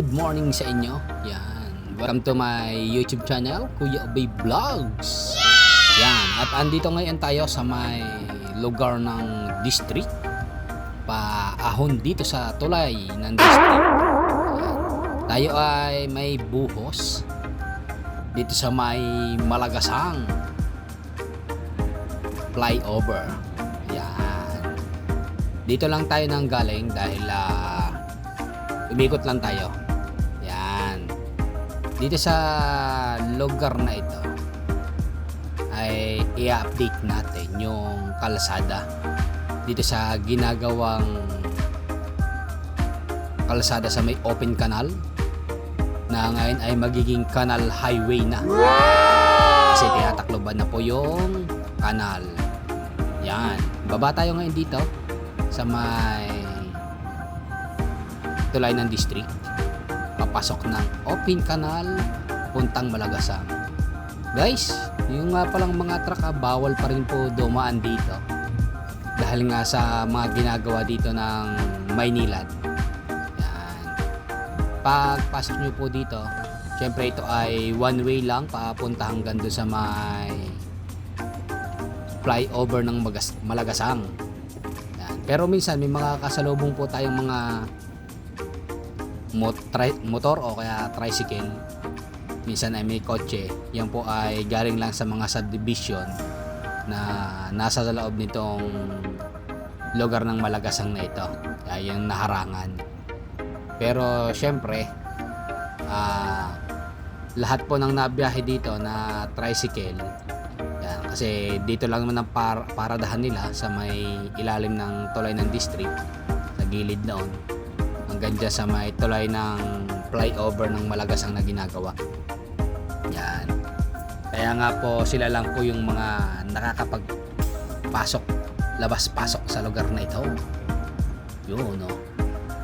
good morning sa inyo. Yan. Welcome to my YouTube channel, Kuya Obey Vlogs. Yan. At andito ngayon tayo sa may lugar ng district. Paahon dito sa tulay ng district. Yan. Tayo ay may buhos dito sa may Malagasang flyover. Yan. Dito lang tayo nang galing dahil umikot lang tayo. Yan. Dito sa lugar na ito ay i-update natin yung kalsada. Dito sa ginagawang kalsada sa may open canal na ngayon ay magiging canal highway na. Kasi tinatakloban na po yung canal. Yan. Baba tayo ngayon dito sa may tulay ng district, papasok ng open canal puntang Malagasang. Guys, yung nga palang mga truck bawal pa rin po dumaan dito dahil nga sa mga ginagawa dito ng Maynilad. Yan. Pagpasok nyo po dito, syempre ito ay one way lang papunta hanggang doon sa may flyover ng Malagasang. Yan. Pero minsan may mga kasalubong po tayong mga motor o kaya tricycle, minsan ay may kotse. Yan po ay galing lang sa mga subdivision na nasa loob nitong lugar ng Malagasang na ito, ay yung naharangan. Pero syempre lahat po ng nabiyahe dito na tricycle, yan, kasi dito lang naman ang paradahan nila sa may ilalim ng tulay ng district, sa gilid noon hanggang dyan sa may tulay ng flyover ng Malagasang na ginagawa. Yan. Kaya nga po sila lang po yung mga nakakapagpasok, labas-pasok sa lugar na ito. Yun, no?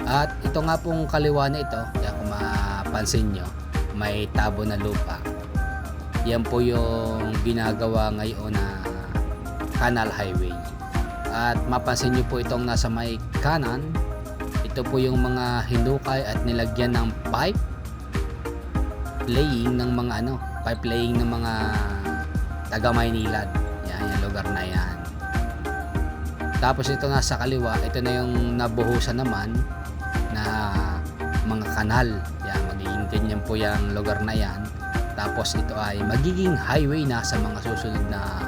At ito nga pong kaliwa na ito, kaya kung mapansin nyo, may tabo na lupa. Yan po yung ginagawa ngayon na canal highway. At mapansin nyo po itong nasa may kanan, ito po yung mga hinukay at nilagyan ng pipe laying ng mga pipe laying ng mga taga Maynilad. Yan, yung lugar na yan. Tapos ito nasa kaliwa, ito na yung nabuhusan naman na mga kanal. Yan, magiging ganyan po yung lugar na yan. Tapos ito ay magiging highway na sa mga susunod na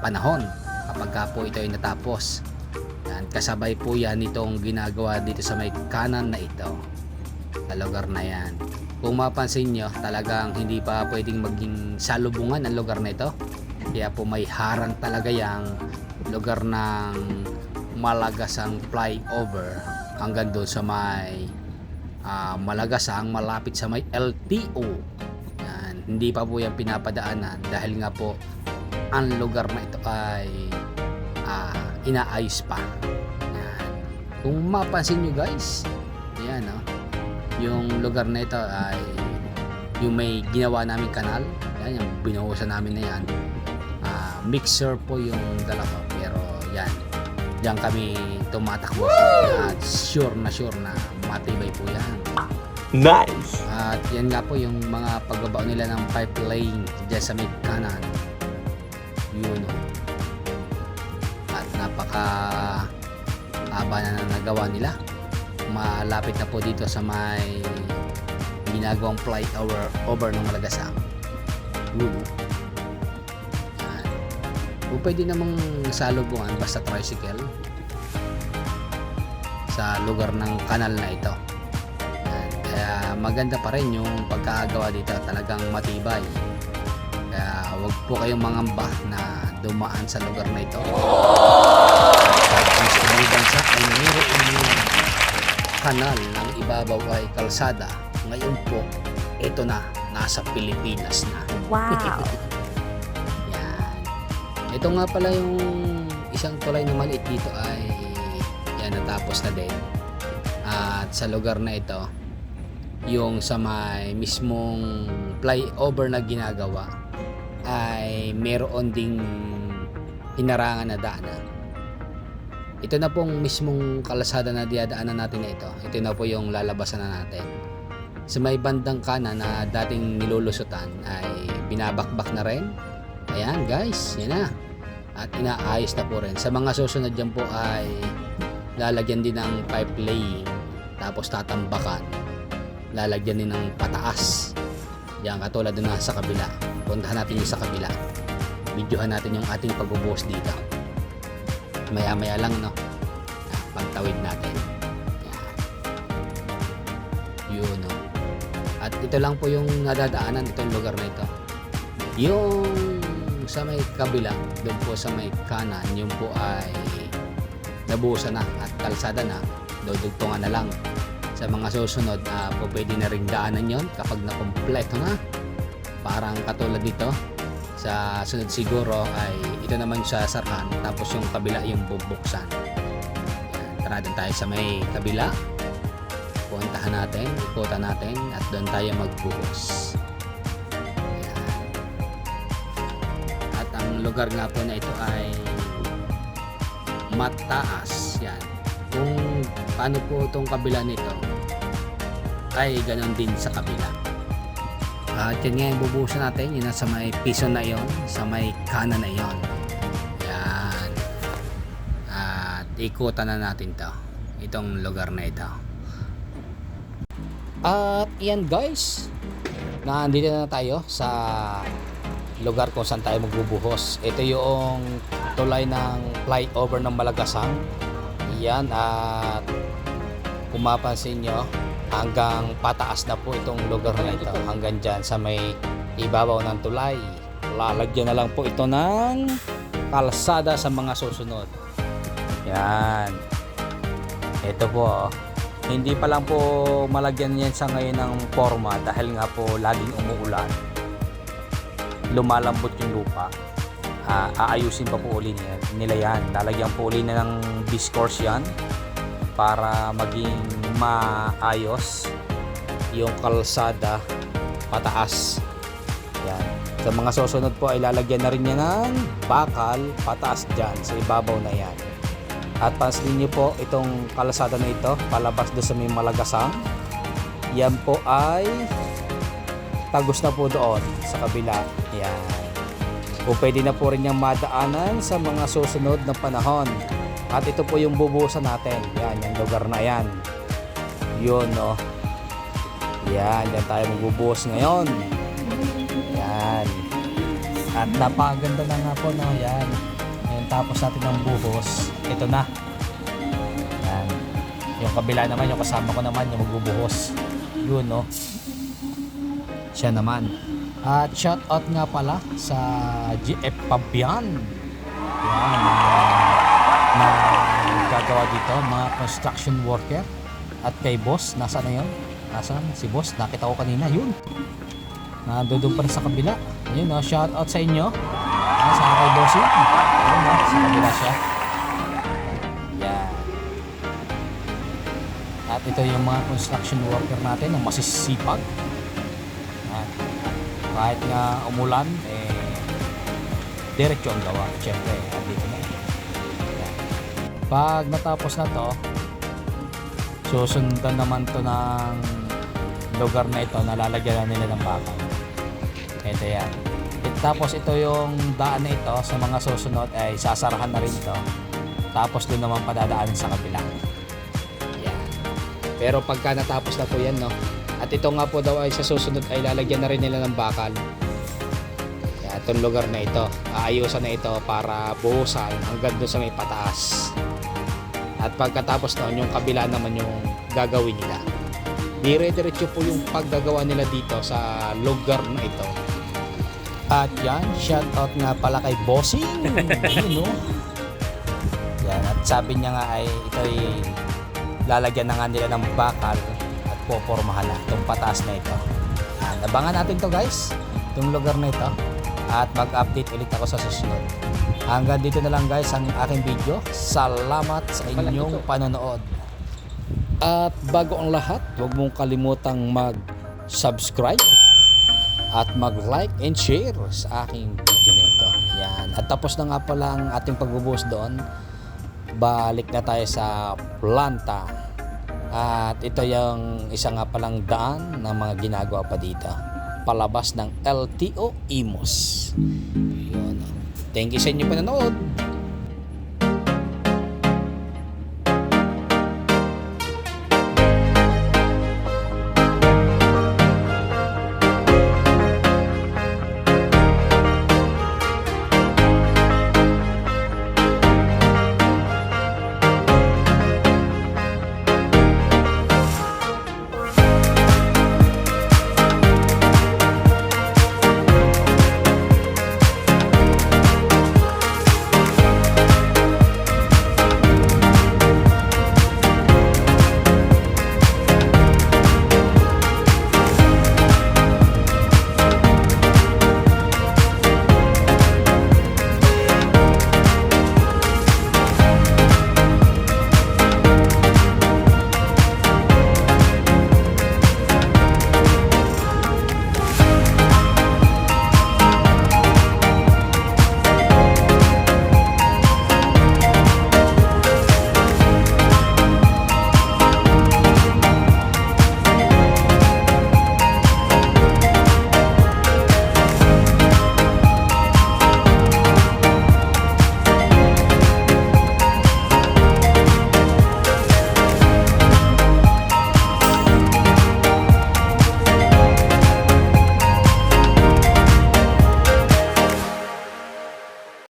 panahon kapag po ito ay natapos. Kasabay po yan itong ginagawa dito sa may kanan na ito, sa lugar na yan. Kung mapansin nyo, talagang hindi pa pwedeng maging salubungan ang lugar na ito, kaya po may harang talaga yung lugar ng Malagasang flyover hanggang doon sa may Malagasang, malapit sa may LTO. Yan. Hindi pa po yan pinapadaanan dahil nga po ang lugar na ito ay inaayos pa. Yan. Kung mapansin nyo guys, yan, yung lugar na ito ay yung may ginawa namin kanal. Yan, yung binuhusan namin na yan. Mixer po yung dala ko, pero yan, diyan kami tumatakbo at sure na matibay po yan. Nice! At yan nga po yung mga pagbabao nila ng pipe laying dyan sa may kanan. Yun, napaka haba na nagawa nila. Malapit na po dito sa may ginagawang flyover ng Malagasang. Kung pwede namang salubungan basta tricycle sa lugar ng kanal na ito. Kaya maganda pa rin yung pagkakagawa dito, talagang matibay. Kaya wag po kayong mangamba na dumaan sa lugar na ito. Ang sa bansa ay mayroon yung kanal ng ibabaw ay kalsada. Ngayon po, ito na, nasa Pilipinas na. Wow! Yan. Ito nga pala yung isang tulay na maliit dito ay yan, natapos na din. At sa lugar na ito, yung sa may mismong flyover na ginagawa ay meron ding hinarangan na daanan. Ito na pong mismong kalsada na diadaanan natin na ito. Ito na po yung lalabasan na natin. Sa may bandang kanan na dating nilulusutan ay binabakbak na rin. Ayan guys, yan na. At inaayos na po rin. Sa mga susunod dyan po ay lalagyan din ng pipe laying. Tapos tatambakan. Lalagyan din ng pataas. Yan katulad na sa kabila. Puntahan natin yung sa kabila. Videohan natin yung ating pagbubuhos dito. Maya maya lang no. Pagtawid natin. Yan. Yun no. At ito lang po yung nadadaanan itong lugar na ito. Yung sa may kabila, doon po sa may kanan, yung po ay nabuhusan na at kalsada na, dudugtungan na lang. Sa mga susunod, po pwede na ring daanan yon kapag nakompleto na. Parang katulad dito, sa sunod siguro ay ito naman sa sarhan, tapos yung kabila yung bubuksan. Yan, tara din tayo sa may kabila. Puntahan natin, ikutan natin at doon tayo magbuhos. Ayan. At ang lugar nga po na ito ay mataas. Yan. Kung paano po itong kabila nito ay ganoon din sa kabila. At yun nga yung bubuhusan natin, yun sa may piso na yon, sa may kanan na yon. Yan. At ikutan na natin to, itong lugar na ito. At yan guys, nandito na tayo sa lugar kung saan tayo magbubuhos. Ito yung tulay ng flyover ng Malagasang. Yan, at kung mapansin nyo, hanggang pataas na po itong lugar na ito. Hanggang dyan sa may ibabaw ng tulay. Lalagyan na lang po ito ng kalsada sa mga susunod. Yan. Ito po, hindi pa lang po malagyan yan sa ngayon ng forma dahil nga po laging umuulan. Lumalambot yung lupa. Aayusin pa po uli nila yan. Lalagyan po uli na ng discourse yan para maging maayos yung kalsada pataas. Yan. Sa mga susunod po ay lalagyan na rin yan ng bakal pataas dyan sa ibabaw na yan. At pansin niyo po itong kalsada na ito palabas doon sa may Malagasang. Yan po ay tagos na po doon sa kabila. Yan. O pwede na po rin yung madaanan sa mga susunod na panahon. At ito po yung bubuhusan natin. Yan, yung lugar na yan. Yun no. Yan, yan tayo magbubuhos ngayon. Yan. At napaganda na nga po no. Yan. Tapos natin ang buhos, ito na. Yan. Yung kabila naman, yung kasama ko naman, yung magbubuhos. Yun, no? Siya naman. At shout out nga pala sa GF Pabian. Yan. Na gagawa dito, mga construction worker. At kay boss, nasa na yun? Nasaan? Si boss, nakita ko kanina, yun. Nandun pa rin sa kabila. Yun, no? Shout out sa inyo. Sa kay bossing. Ayun, no? Sa kabila siya. Yan. At ito yung mga construction worker natin na masisipag. Yan. Kahit nga umulan, diretso ang gawa. Siyempre, dito na. Yan. Pag natapos na to, susundan naman to ng lugar na ito na lalagyan na nila ng bakal. Ito yan. Tapos ito yung daan na ito sa mga susunod ay sasarahan na rin ito. Tapos doon naman padadaanin sa kabila. Yan. Pero pagka natapos na po yan, no? At ito nga po daw ay sa susunod ay lalagyan na rin nila ng bakal. Yan, itong lugar na ito. Aayusan na ito para buhusan hanggang doon sa may pataas. At pagkatapos noon, yung kabila naman yung gagawin nila. Dire-diretso po yung paggagawa nila dito sa lugar na ito. At yan, shout out nga pala kay bossing. Yun, no? Yan, at sabi niya nga ay ito ay lalagyan na nga nila ng bakal at popormahan na itong pataas na ito. Abangan natin to guys, itong lugar na ito. At mag-update ulit ako sa susunod. Hanggang dito na lang guys ang aking video. Salamat sa inyong panonood. At bago ang lahat, huwag mong kalimutang mag-subscribe at mag-like and share sa aking video na ito. Yan. At tapos na nga pala ang ating pagbubuhos doon. Balik na tayo sa planta. At ito yung isa nga palang daan ng mga ginagawa pa dito. Palabas ng LTO Imus. Yun. Thank you sa inyo panonood.